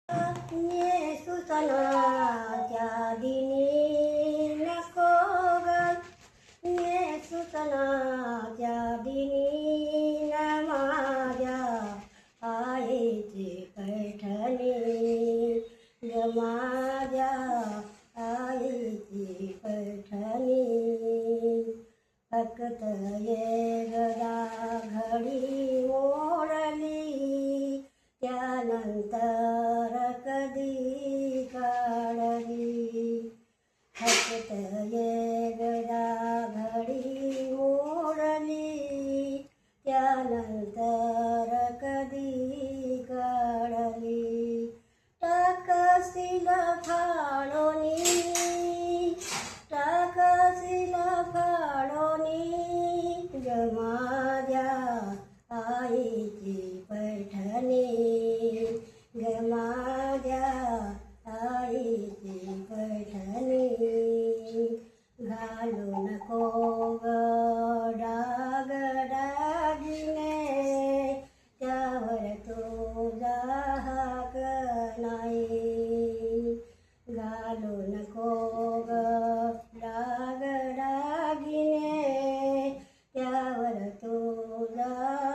ये सुसनाच्या दिनी नको ग, ये सुसनाच्या दिनी न माझ्या आईची पैठणी ग, माझ्या आईची पैठणी. फक्त ये गदा घडी मोडली, त्यानंतर कधी काढली. फक्त ये गदा घडी मोडली, त्यानंतर कधी काढली. टाकसील फाळोनी, टाकसील फाळोनी ग, माझ्या आईची पैठणी ग, माझ्या आईची पैठणी. घालू नको ग डाग दागिने, त्यावर तुझा हाक नाही. घालू नको ग डाग दागिने, त्यावर तुझा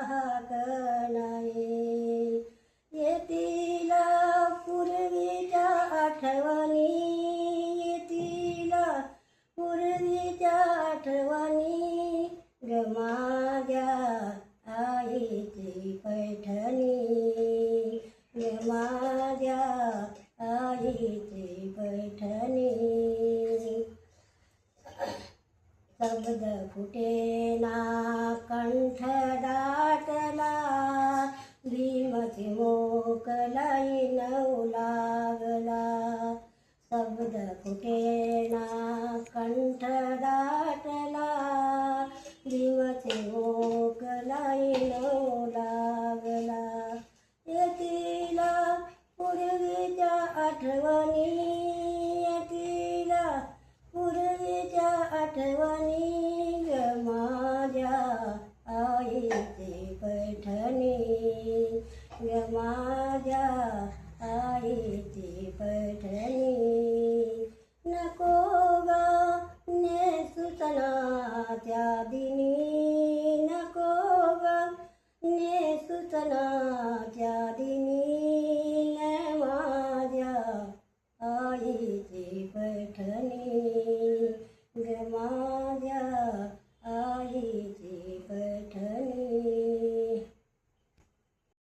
हाक नाही. येतील पूर्वीच्या आठवणी, येतील पूर्वीच्या आठवणी ग, माझ्या आईची पैठणी ग, माझ्या आईची पैठणी. शब्द फुटेना कंठ दाटला, भीमची मोकलाई नऊ लागला. शब्द फुटेना कंठ दाटला, भीमची मोकलाई नऊ लागला. येतील पूर्वीच्या आठवणी, येतील पूर्वीच्या आठवणी ग, माझ्या आईची पैठणी ग, माझ्या आईची